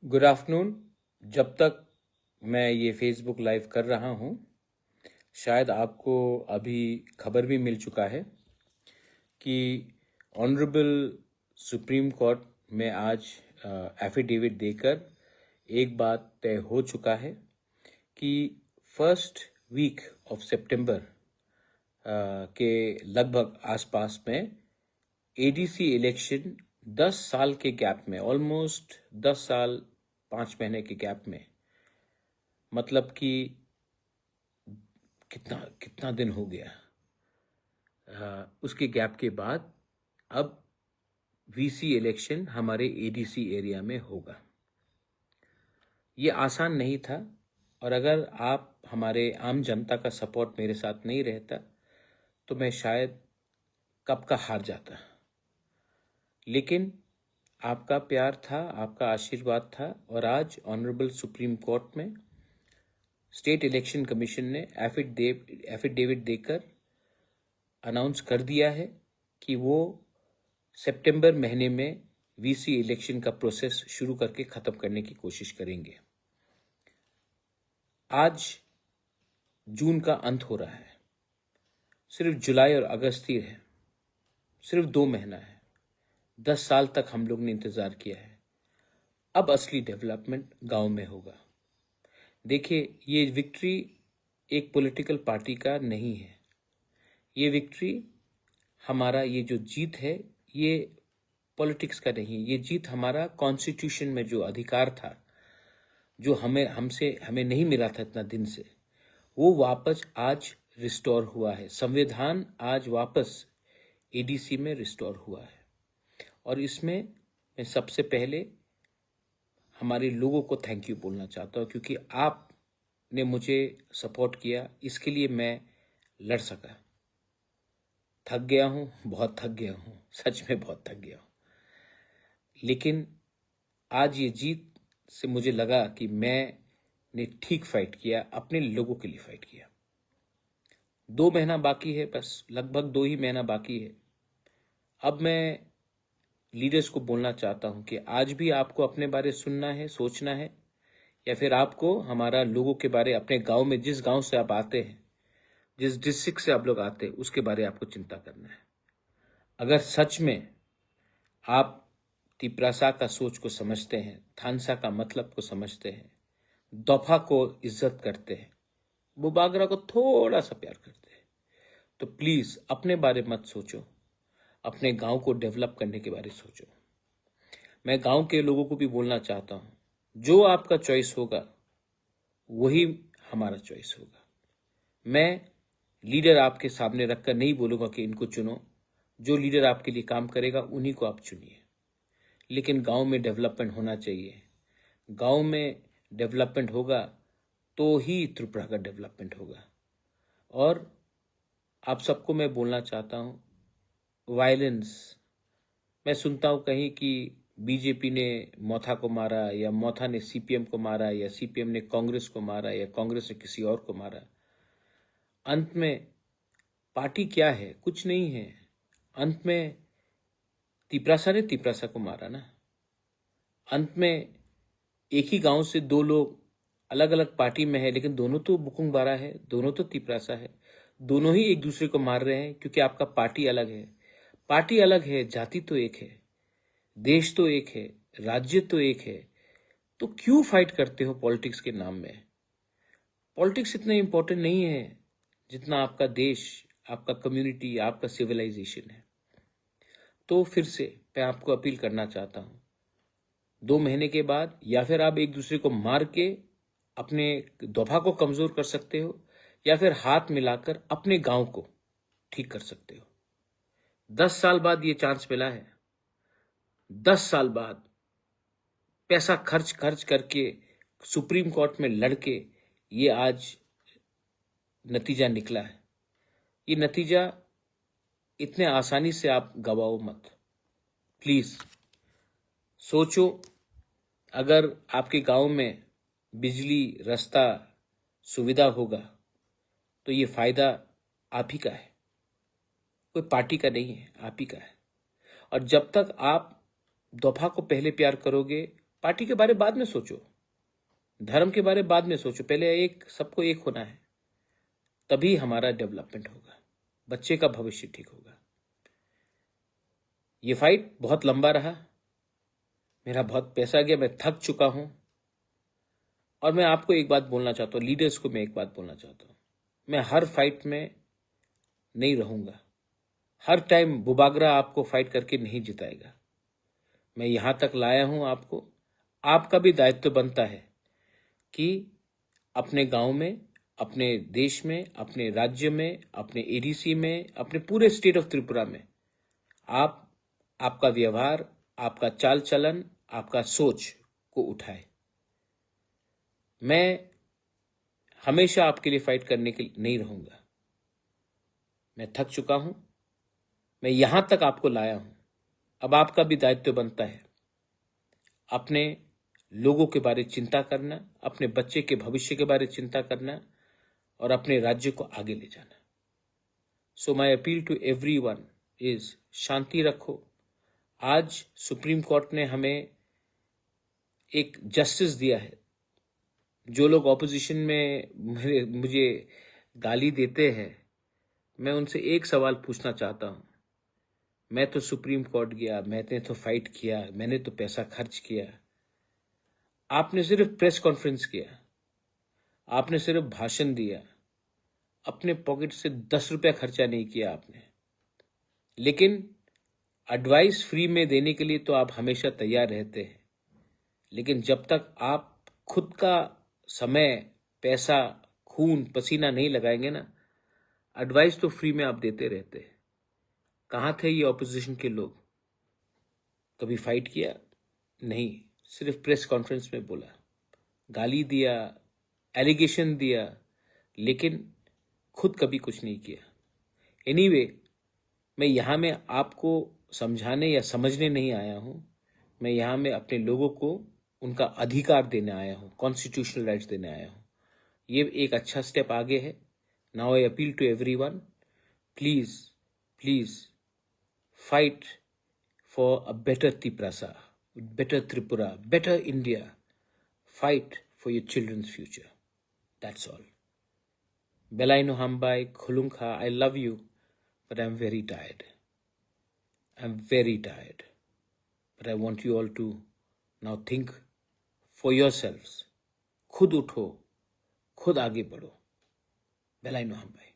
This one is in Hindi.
Good afternoon. जब तक मैं ये फेसबुक लाइव कर रहा हूँ, शायद आपको अभी खबर भी मिल चुका है कि ऑनरेबल सुप्रीम कोर्ट में आज एफिडेविट देकर एक बात तय हो चुका है कि फर्स्ट वीक ऑफ सितंबर के लगभग आसपास में एडीसी इलेक्शन 10 साल के गैप में, ऑलमोस्ट 10 साल 5 महीने के गैप में, मतलब कि कितना कितना दिन हो गया, उसके गैप के बाद अब वीसी इलेक्शन हमारे एडीसी एरिया में होगा। ये आसान नहीं था, और अगर आप हमारे आम जनता का सपोर्ट मेरे साथ नहीं रहता तो मैं शायद कब का हार जाता। लेकिन आपका प्यार था, आपका आशीर्वाद था, और आज ऑनरेबल सुप्रीम कोर्ट में स्टेट इलेक्शन कमीशन ने एफिडेविट देकर अनाउंस कर दिया है कि वो सितंबर महीने में वीसी इलेक्शन का प्रोसेस शुरू करके ख़त्म करने की कोशिश करेंगे। आज जून का अंत हो रहा है, सिर्फ जुलाई और अगस्त ही है, सिर्फ 2 महीना है। 10 साल तक हम लोग ने इंतज़ार किया है। अब असली डेवलपमेंट गांव में होगा। देखिए, ये विक्ट्री एक पॉलिटिकल पार्टी का नहीं है। ये विक्ट्री, हमारा ये जो जीत है, ये पॉलिटिक्स का नहीं है। ये जीत हमारा कॉन्स्टिट्यूशन में जो अधिकार था, जो हमें नहीं मिला था इतना दिन से, वो वापस आज रिस्टोर हुआ है। संविधान आज वापस एडीसी में रिस्टोर हुआ है, और इसमें मैं सबसे पहले हमारे लोगों को थैंक यू बोलना चाहता हूँ, क्योंकि आपने मुझे सपोर्ट किया। इसके लिए मैं लड़ सका। थक गया हूँ, बहुत थक गया हूँ, सच में बहुत थक गया हूँ। लेकिन आज ये जीत से मुझे लगा कि मैंने ठीक फाइट किया, अपने लोगों के लिए फाइट किया। 2 महीना बाकी है, बस लगभग 2 ही महीना बाकी है। अब मैं लीडर्स को बोलना चाहता हूं कि आज भी आपको अपने बारे सुनना है, सोचना है, या फिर आपको हमारा लोगों के बारे, अपने गांव में, जिस गांव से आप आते हैं, जिस डिस्ट्रिक्ट से आप लोग आते हैं, उसके बारे आपको चिंता करना है। अगर सच में आप तिपरासा का सोच को समझते हैं, थानसा का मतलब को समझते हैं, दफा को इज्जत करते हैं, बुबागरा को थोड़ा सा प्यार करते हैं, तो प्लीज अपने बारे मत सोचो, अपने गांव को डेवलप करने के बारे सोचो। मैं गांव के लोगों को भी बोलना चाहता हूं, जो आपका चॉइस होगा वही हमारा चॉइस होगा। मैं लीडर आपके सामने रखकर नहीं बोलूंगा कि इनको चुनो। जो लीडर आपके लिए काम करेगा उन्हीं को आप चुनिए। लेकिन गांव में डेवलपमेंट होना चाहिए। गांव में डेवलपमेंट होगा तो ही त्रिपुरा का डेवलपमेंट होगा। और आप सबको मैं बोलना चाहता हूं, वायलेंस, मैं सुनता हूं कहीं कि बीजेपी ने मोथा को मारा, या मोथा ने सीपीएम को मारा, या सीपीएम ने कांग्रेस को मारा, या कांग्रेस ने किसी और को मारा। अंत में पार्टी क्या है? कुछ नहीं है। अंत में तिपरासा ने तिपरासा को मारा ना। अंत में एक ही गांव से 2 लोग अलग अलग पार्टी में है, लेकिन दोनों तो बुकुंग बारा है, दोनों तो तिपरासा है। दोनों ही एक दूसरे को मार रहे हैं, क्योंकि आपका पार्टी अलग है। पार्टी अलग है, जाति तो एक है, देश तो एक है, राज्य तो एक है। तो क्यों फाइट करते हो पॉलिटिक्स के नाम में? पॉलिटिक्स इतना इंपॉर्टेंट नहीं है जितना आपका देश, आपका कम्युनिटी, आपका सिविलाइजेशन है। तो फिर से मैं आपको अपील करना चाहता हूं, 2 महीने के बाद या फिर आप एक दूसरे को मार के अपने दफा को कमजोर कर सकते हो, या फिर हाथ मिलाकर अपने गांव को ठीक कर सकते हो। 10 साल बाद ये चांस मिला है। 10 साल बाद पैसा खर्च खर्च करके सुप्रीम कोर्ट में लड़के ये आज नतीजा निकला है। ये नतीजा इतने आसानी से आप गवाओ मत। प्लीज सोचो, अगर आपके गांव में बिजली, रास्ता, सुविधा होगा तो ये फायदा आप ही का है, कोई पार्टी का नहीं है, आप ही का है। और जब तक आप दफा को पहले प्यार करोगे, पार्टी के बारे में बाद में सोचो, धर्म के बारे में बाद में सोचो, पहले सबको एक होना है, तभी हमारा डेवलपमेंट होगा, बच्चे का भविष्य ठीक होगा। ये फाइट बहुत लंबा रहा, मेरा बहुत पैसा गया, मैं थक चुका हूं। और मैं आपको एक बात बोलना चाहता हूं, लीडर्स को मैं एक बात बोलना चाहता हूं, मैं हर फाइट में नहीं रहूंगा, हर टाइम बुबागरा आपको फाइट करके नहीं जिताएगा। मैं यहां तक लाया हूं आपको, आपका भी दायित्व बनता है कि अपने गांव में, अपने देश में, अपने राज्य में, अपने एडीसी में, अपने पूरे स्टेट ऑफ त्रिपुरा में आपका व्यवहार, आपका चाल चलन, आपका सोच को उठाए। मैं हमेशा आपके लिए फाइट करने के लिए नहीं रहूंगा, मैं थक चुका हूं, मैं यहां तक आपको लाया हूं, अब आपका भी दायित्व बनता है अपने लोगों के बारे में चिंता करना, अपने बच्चे के भविष्य के बारे में चिंता करना और अपने राज्य को आगे ले जाना। So my appeal to everyone is शांति रखो। आज सुप्रीम कोर्ट ने हमें एक जस्टिस दिया है। जो लोग ऑपोजिशन में मुझे गाली देते हैं, मैं उनसे एक सवाल पूछना चाहता हूं। मैं तो सुप्रीम कोर्ट गया, मैंने तो फाइट किया, मैंने तो पैसा खर्च किया, आपने सिर्फ प्रेस कॉन्फ्रेंस किया, आपने सिर्फ भाषण दिया, अपने पॉकेट से 10 रुपया खर्चा नहीं किया आपने। लेकिन एडवाइस फ्री में देने के लिए तो आप हमेशा तैयार रहते हैं, लेकिन जब तक आप खुद का समय, पैसा, खून पसीना नहीं लगाएंगे ना, एडवाइस तो फ्री में आप देते रहते हैं। कहाँ थे ये ऑपोजिशन के लोग? कभी फाइट किया? नहीं, सिर्फ प्रेस कॉन्फ्रेंस में बोला, गाली दिया, एलिगेशन दिया, लेकिन खुद कभी कुछ नहीं किया। एनीवे, मैं यहाँ में आपको समझाने या समझने नहीं आया हूँ, मैं यहाँ में अपने लोगों को उनका अधिकार देने आया हूँ, कॉन्स्टिट्यूशनल राइट्स देने आया हूँ। ये एक अच्छा स्टेप आगे है। Now I appeal to everyone, please please fight for a better Tiprasa, better Tripura, better India. Fight for your children's future. That's all. Belaino Hambai, Khulunkha, I love you, but I'm very tired. I'm very tired. But I want you all to now think for yourselves. खुद उठो, खुद आगे बढ़ो। Belaino Hambai.